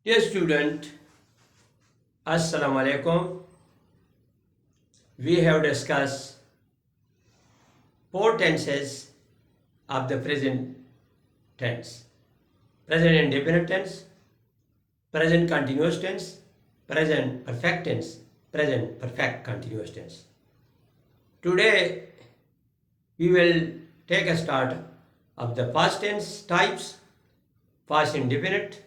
Dear student, Assalamu alaikum. We have discussed four tenses of the present tense: present indefinite tense, present continuous tense, present perfect tense, present perfect continuous tense. Today we will take a start of the past tense types: past indefinite,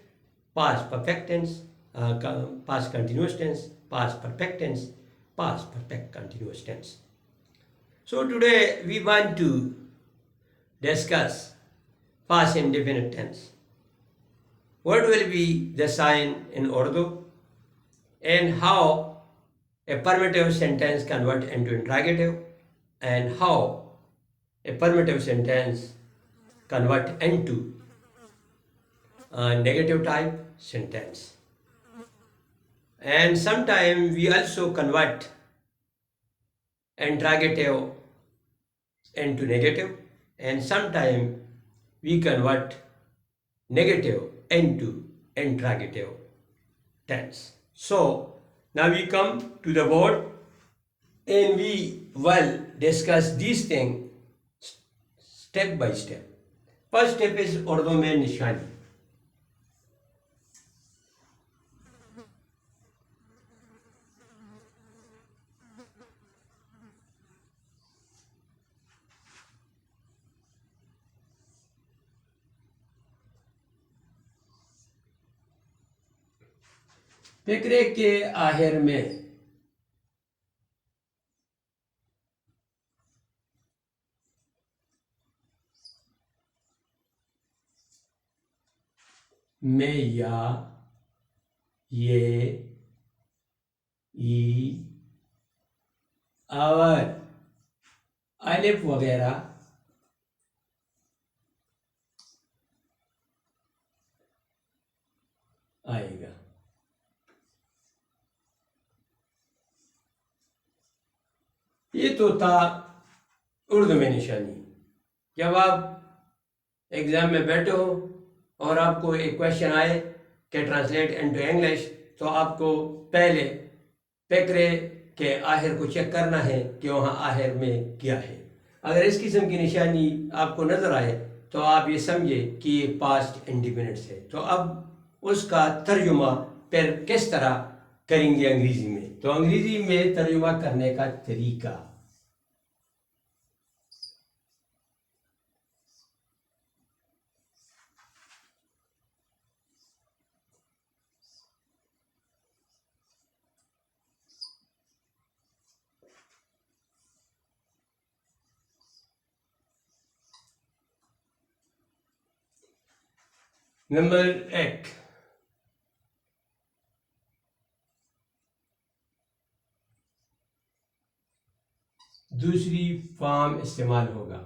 past perfect tense, past continuous tense, past perfect tense, past perfect continuous tense. So today we want to discuss past indefinite tense. What will be the sign in Urdu and how a permissive sentence convert into interrogative and how a permissive sentence convert into a negative type sentence. And sometimes we also convert interrogative into negative, and sometimes we convert negative into interrogative tense. So now we come to the board and we will discuss these things step by step. First step is Urdu में निशानी. फिक्रे के आखिर में या ये ई और अलिफ वगैरह आएगा. ये तो था उर्दू में निशानी. जब आप एग्जाम में बैठे हो और आपको एक क्वेश्चन आए कि ट्रांसलेट इनटू इंग्लिश, तो आपको पहले फिक्रे के आखिर को चेक करना है कि वहाँ आखिर में क्या है. अगर इस किस्म की निशानी आपको नज़र आए तो आप ये समझे कि ये पास्ट इंडिपेंडेंस है. तो अब उसका तर्जुमा फिर किस तरह करेंगे अंग्रेज़ी में. तो अंग्रेज़ी में तर्जुमा करने का तरीका, नंबर एक, दूसरी फॉर्म इस्तेमाल होगा.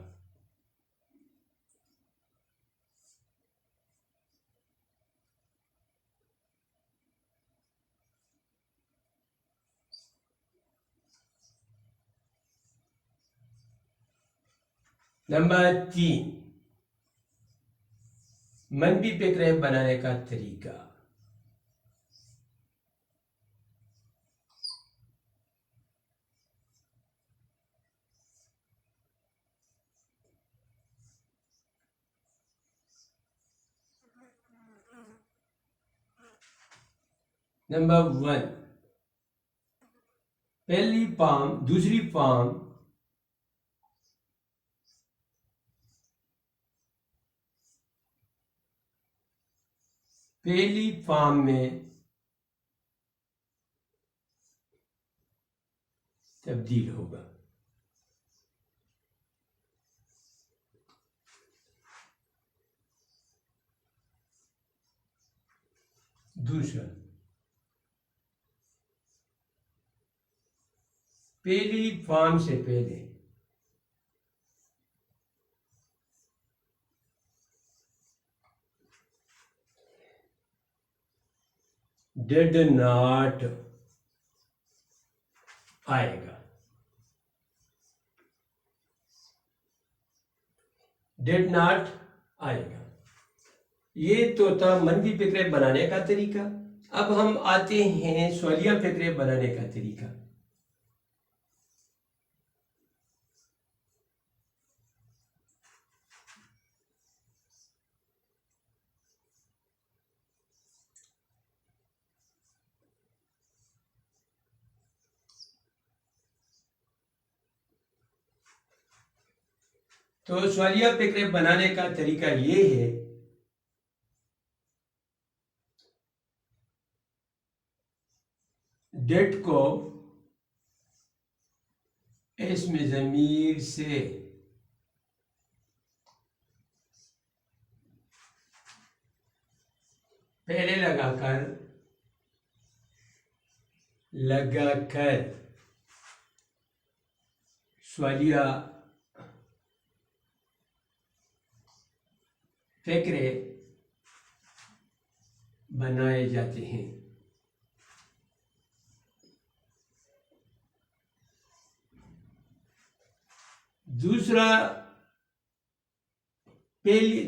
नंबर तीन, मनफी फिक्रे बनाने का तरीका. नंबर वन, पहली फॉर्म दूसरी फॉर्म पहली फॉर्म में तब्दील होगा. दूसरा, पहली फॉर्म से पहले डिड नॉट आएगा. डिड नॉट आएगा. ये तो था मनफी फिक्रे बनाने का तरीका। अब हम आते हैं सवालिया फिक्रे बनाने का तरीका। तो सवालिया फिक्रे बनाने का तरीका ये है, डेट को इसमें ज़मीर से पहले लगाकर सवालिया फिक्रे बनाए जाते हैं।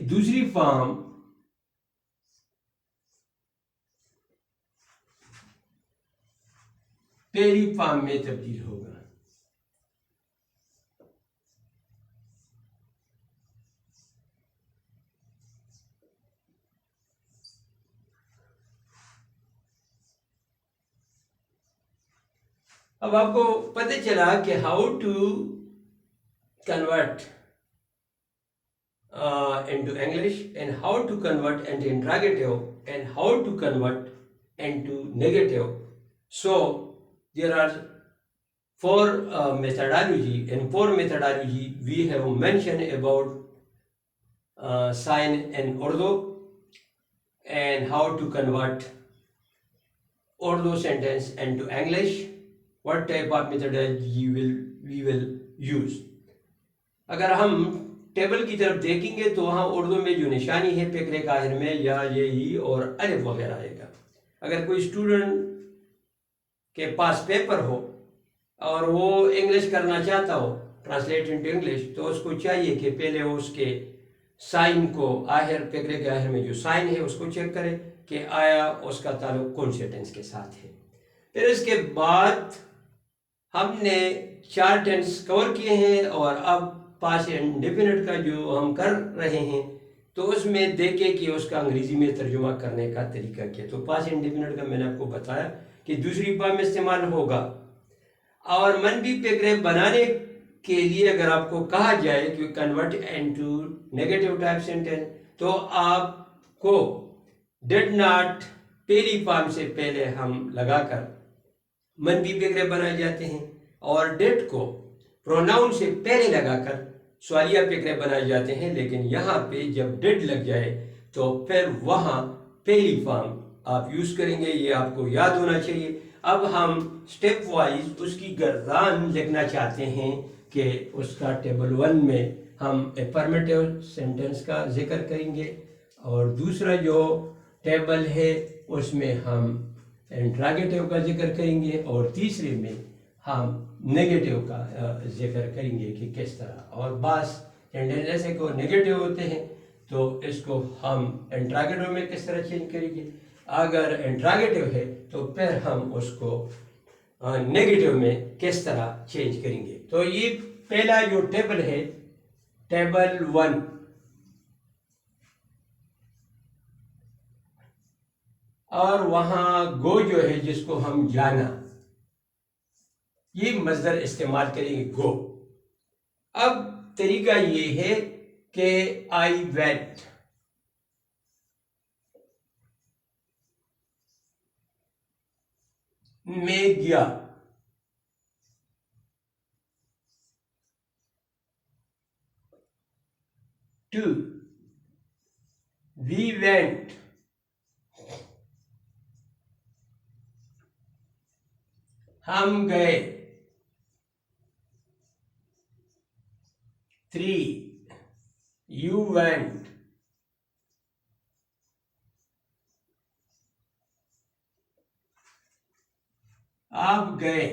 दूसरी फॉर्म पहली फॉर्म में तब्दील होगा। अब आपको पता चला कि how to convert into English, and how to convert into interrogative, and how to convert into negative. So there are four methodology, and four methodology we have mentioned about sign in Urdu, and how to convert Urdu sentence into English, what type of methodology we will use. अगर हम table की तरफ देखेंगे तो वहाँ उर्दू में जो निशानी है फिक्रे के आखिर में या ये ई और अलिफ वगैरह आएगा। अगर कोई स्टूडेंट के पास पेपर हो और वो इंग्लिश करना चाहता हो, ट्रांसलेट इनटू इंग्लिश, तो उसको चाहिए कि पहले वो उसके साइन को आखिर फिक्रे के आखिर में जो साइन है उसको चेक करे कि आया उसका ताल्लुक कौन से टेंस के साथ है। फिर इसके बाद हमने 4 टेंस कवर किए हैं और अब पास्ट इंडेफिनिट का जो हम कर रहे हैं तो उसमें देखे कि उसका अंग्रेजी में तर्जुमा करने का तरीका क्या। तो पास्ट इंडेफिनिट का मैंने आपको बताया कि दूसरी फॉर्म में इस्तेमाल होगा। और मनफी फिक्रे बनाने के लिए अगर आपको कहा जाए कि convert into negative type sentence, तो आपको डिड नॉट पहली फॉर्म से पहले हम लगाकर मनफी फिक्रे बनाए जाते हैं, और डिड को प्रोनाउन से पहले लगाकर सवालिया फिक्रे बनाए जाते हैं। लेकिन यहाँ पे जब डिड लग जाए तो फिर वहाँ पहली फॉर्म आप यूज़ करेंगे, ये आपको याद होना चाहिए। अब हम स्टेप वाइज उसकी गर्दान लिखना चाहते हैं कि उसका टेबल 1 में हम अफर्मेटिव सेंटेंस का जिक्र करेंगे, और दूसरा जो टेबल है उसमें हम इंट्रागेटिव का जिक्र करेंगे, और तीसरे में हम नेगेटिव का जिक्र करेंगे कि किस तरह। और बास सेंटेंस जैसे को नेगेटिव होते हैं तो इसको हम इंट्रागेटिव में किस तरह चेंज करेंगे। अगर इंट्रागेटिव है तो फिर हम उसको नेगेटिव में किस तरह चेंज करेंगे। तो ये पहला जो टेबल है, टेबल 1, और वहाँ गो जो है जिसको हम जाना, ये मजदर इस्तेमाल करेंगे गो। अब तरीका ये है कि आई वेंट, मैं गया, टू, वी वेंट, हम गए, 3, you went, आप गए,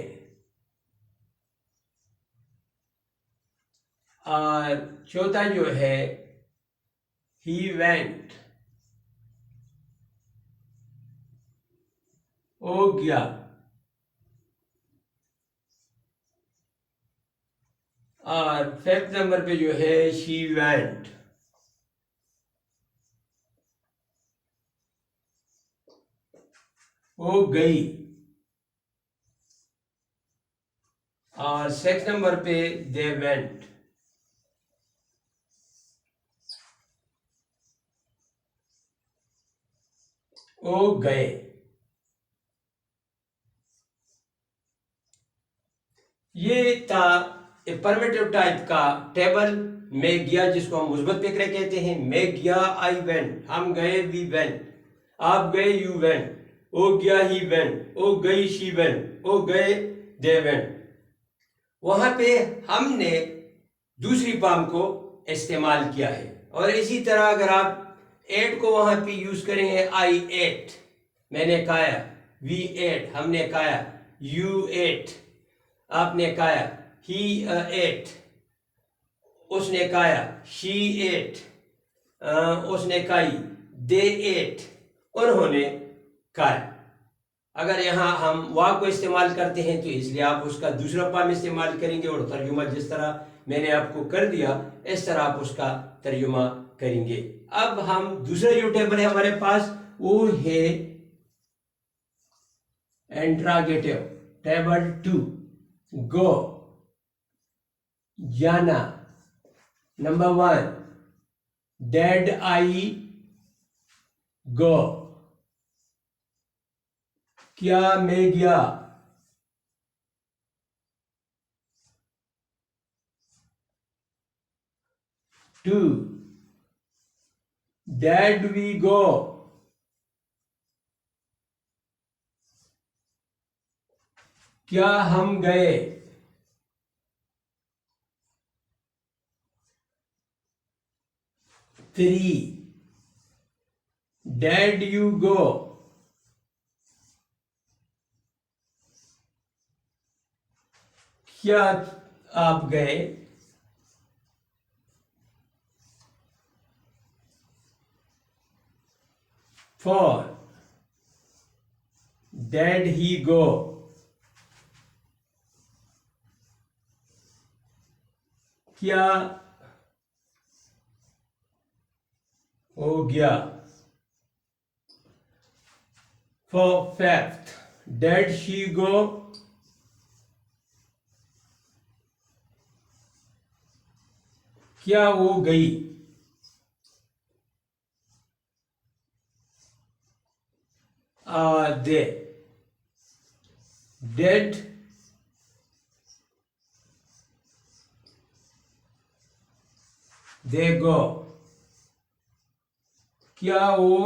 और चौथा जो है he went, हो गया। और फिफ्थ नंबर पे जो है शी वेंट, वो गई। और सिक्स नंबर पे दे वेंट, वो गए। ये था अफर्मेटिव टाइप का टेबल। मैं गया, जिसको हम मुस्बत फिक्र कहते हैं। मैं गया, आई वेंट, हम गए, वी वेंट, आप गए, यू वेंट, वो गया, ही वेंट, वो गई, शी वेंट, वो गए, दे वेंट। वहां पे हमने दूसरी फॉर्म को इस्तेमाल किया है। और इसी तरह अगर आप एट को वहां पे यूज करेंगे, आई एट, मैंने खाया, वी एट, हमने खाया, यू एट, आपने खाया, ही एट, उसने खाया, शी एट, उसने खाई, दे एट, उन्होंने खाया। अगर यहाँ हम वाह को इस्तेमाल करते हैं तो इसलिए आप उसका दूसरा फॉर्म इस्तेमाल करेंगे, और तर्जुमा जिस तरह मैंने आपको कर दिया इस तरह आप उसका तर्जुमा करेंगे। अब हम दूसरा जो टेबल है हमारे पास वो है इंट्रागेटिव टेबल 2। गो, जाना। नंबर 1, डेड आई गो, क्या मैं गया। 2, डेड वी गो, क्या हम गए। 3, डेड यू गो, क्या आप गए। 4, डेड ही गो, क्या हो गया। 5th, डेड शी गो, क्या वो गई। दे, डेड दे गो, क्या वो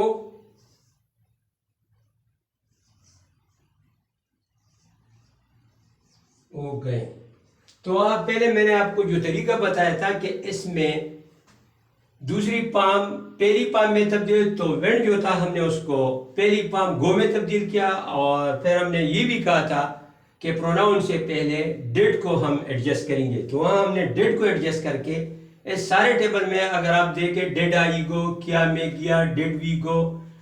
गए। तो पहले मैंने आपको जो तरीका बताया था कि इसमें दूसरी पाम पहली पाम में तब्दील, तो वेंट जो था हमने उसको पहली पाम गो में तब्दील किया। और फिर हमने ये भी कहा था कि प्रोनाउन से पहले डिड को हम एडजस्ट करेंगे। तो वहाँ हमने डिड को एडजस्ट करके इस सारे टेबल में अगर आप देखें, डिड आई गो, क्या मैं गया, did we go,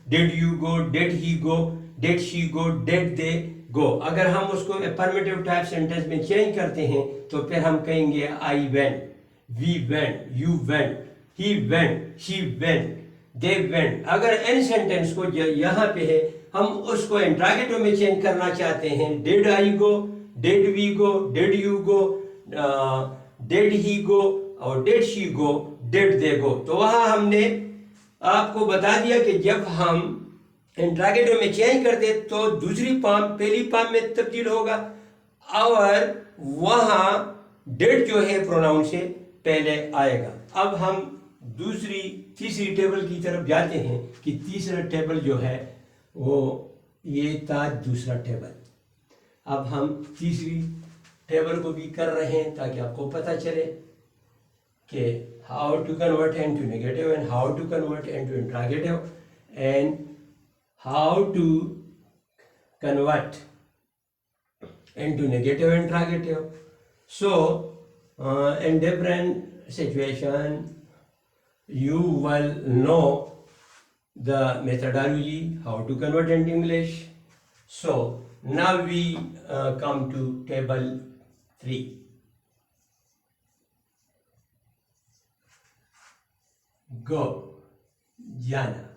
did you go, did he go, did she go, did they go. अगर हम उसको अफर्मेटिव टाइप सेंटेंस में चेंज करते हैं तो फिर हम कहेंगे I went, we went, you went, he went, she went, they went। अगर एन सेंटेंस को यहाँ पे है हम उसको इंट्रागेटिव में चेंज करना चाहते हैं, did I go, did we go, did you go, did he go और did she go, did they go। तो वहाँ हमने आपको बता दिया कि जब हम इंट्रागेटिव में चेंज करते तो दूसरी पाम पहली पाम में तब्दील होगा और वहाँ did जो है प्रोनाउन से पहले आएगा। अब हम तीसरी टेबल की तरफ जाते हैं कि तीसरा टेबल जो है वो ये था दूसरा टेबल। अब हम तीसरी टेबल को भी कर रहे हैं ताकि आपको पता चले कि how to convert into negative and how to convert into interrogative and how to convert into negative interrogative. So in different situation you will know the methodology how to convert into English. So now we come to table 3. Go, जाना.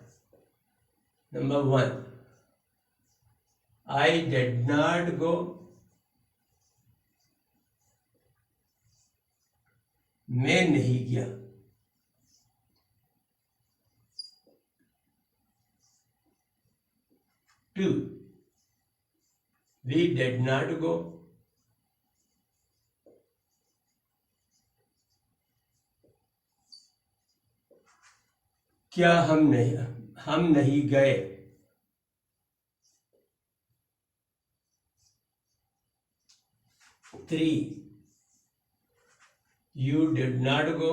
Number 1, I did not go. मैं नहीं गया. Two, we did not go. क्या हम नहीं गए. Three, you did not go.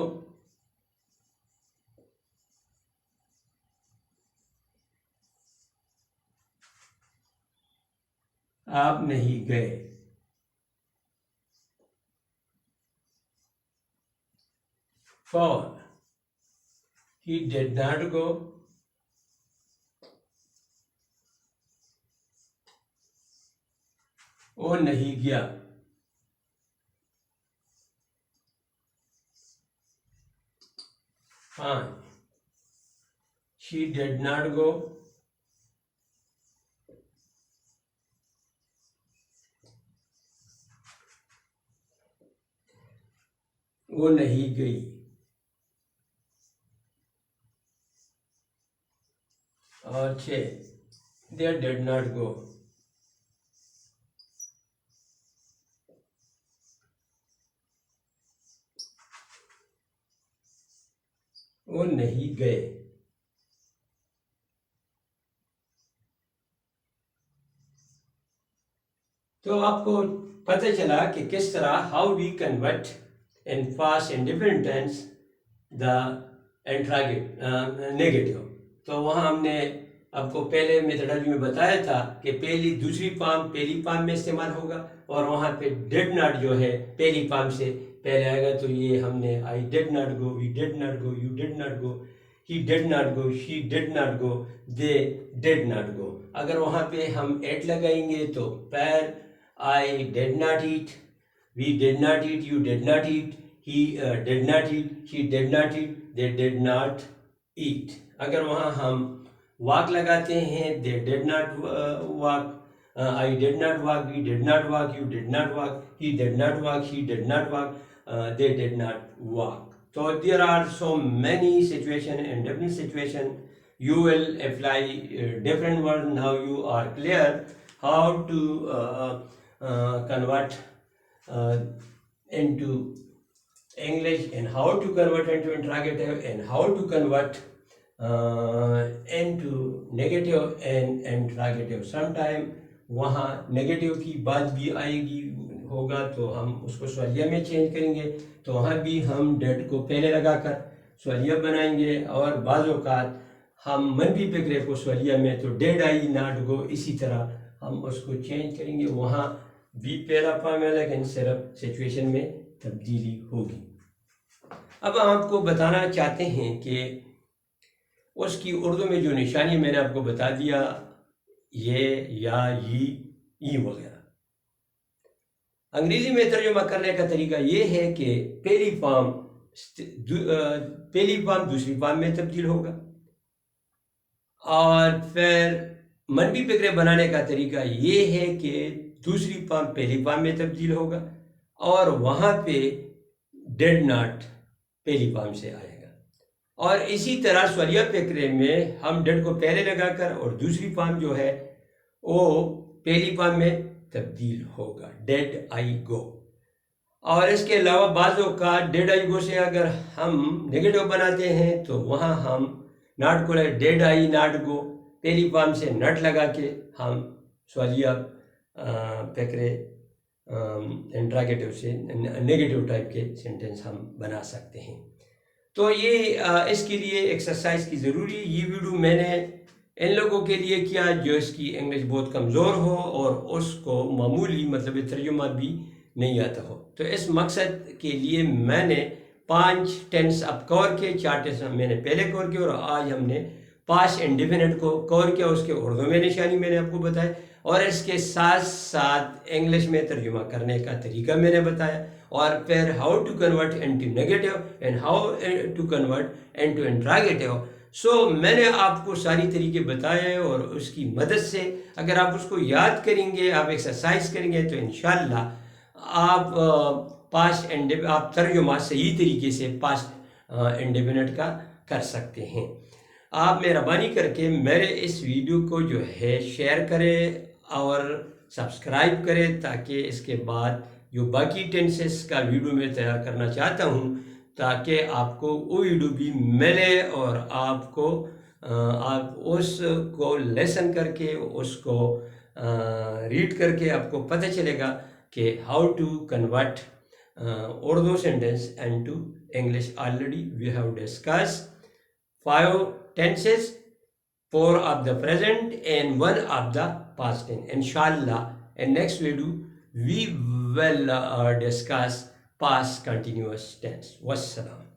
आप नहीं गए. Four, he did not go. वो नहीं गया. Five, she did not go. वो नहीं गई. और 6, they did not go. वो नहीं गए. तो आपको पता चला कि किस तरह how we convert in past indefinite tense the negative. तो वहाँ हमने आपको पहले मेथडोलॉजी में बताया था कि दूसरी पाम पहली पाम में इस्तेमाल होगा और वहाँ पे डिड नॉट जो है पहली पाम से पहले आएगा. तो ये हमने I did not go, we did not go, you did not go, he did not go, she did not go, they did not go. अगर वहाँ पे हम एट लगाएंगे तो पैर I did not eat, we did not eat, you did not eat, he did not eat, she did not eat, they did not eat. अगर वहाँ हम वॉक लगाते हैं they did not walk, I did not walk, we did not walk, you did not walk, he did not walk, she did not walk, they did not walk. So there are so many situations and different situations. You will apply different words. Now you are clear how to convert into English and how to convert into interrogative and how to convert into negative and interrogative. Sometime वहाँ negative की बात भी आएगी होगा तो हम उसको सवालिया में चेंज करेंगे. तो वहाँ भी हम डेड को पहले लगाकर सवालिया बनाएंगे और बाज़ औक़ात हम मनफी फिक्रे को सवालिया में तो डेड आई नॉट गो इसी तरह हम उसको चेंज करेंगे. वहाँ भी पहला पाम है लेकिन सिर्फ सिचुएशन में तब्दीली होगी. अब हम आपको बताना चाहते हैं कि उसकी उर्दू में जो निशानी मैंने आपको बता दिया ये या ई वगैरह. अंग्रेजी में तर्जुमा करने का तरीका ये है कि पहली पाम दूसरी पाम में तब्दील होगा और फिर मनफी फिक्रे बनाने का तरीका ये है कि दूसरी पाम पहली पाम में तब्दील होगा और वहाँ पे डिड नॉट पहली पाम से आएगा. और इसी तरह सवालिया फिक्रे में हम डिड को पहले लगाकर और दूसरी पाम जो है वो पहली पाम में तब्दील होगा डेड आई गो. और इसके अलावा बाज़ों का डेड आई गो से अगर हम नेगेटिव बनाते हैं तो वहाँ हम नॉट को डेड आई नॉट गो पहली पाम से नॉट लगा के हम सवालिया फिक्रे इंट्रागेटिव से नेगेटिव टाइप के सेंटेंस हम बना सकते हैं. तो ये इसके लिए एक्सरसाइज की ज़रूरी ये वीडियो मैंने इन लोगों के लिए किया जो इसकी इंग्लिश बहुत कमज़ोर हो और उसको मामूली मतलब तर्जुमा भी नहीं आता हो. तो इस मकसद के लिए मैंने 5 टेंस अब कवर किए, 4 टेंस मैंने पहले कवर किए और आज हमने पास्ट इंडेफिनिट को कवर किया, उसके उर्दू में निशानी मैंने आपको बताया, और इसके साथ साथ इंग्लिश में तर्जुमा करने का तरीका मैंने बताया, और फिर how to convert into negative and how to convert into interrogative. सो मैंने आपको सारी तरीके बताए, और उसकी मदद से अगर आप उसको याद करेंगे, आप एक्सरसाइज करेंगे, तो इंशाल्लाह आप पास्ट एंड आप तर्जुमा सही तरीके से पास्ट इंडेफिनिट का कर सकते हैं। आप मेहरबानी करके मेरे इस वीडियो को जो है शेयर करें और सब्सक्राइब करें, ताकि इसके बाद जो बाकी टेंसेस का वीडियो मैं तैयार करना चाहता हूँ, ताकि आपको वो वीडियो भी मिले, और आपको आप उसको लेसन करके, उसको रीड करके आपको पता चलेगा कि how to convert Urdu sentence into English. Already we have discussed 5 tenses, 4 of the present and 1 of the past tense. Inshallah, in next video we will discuss past continuous tense. Wassalam.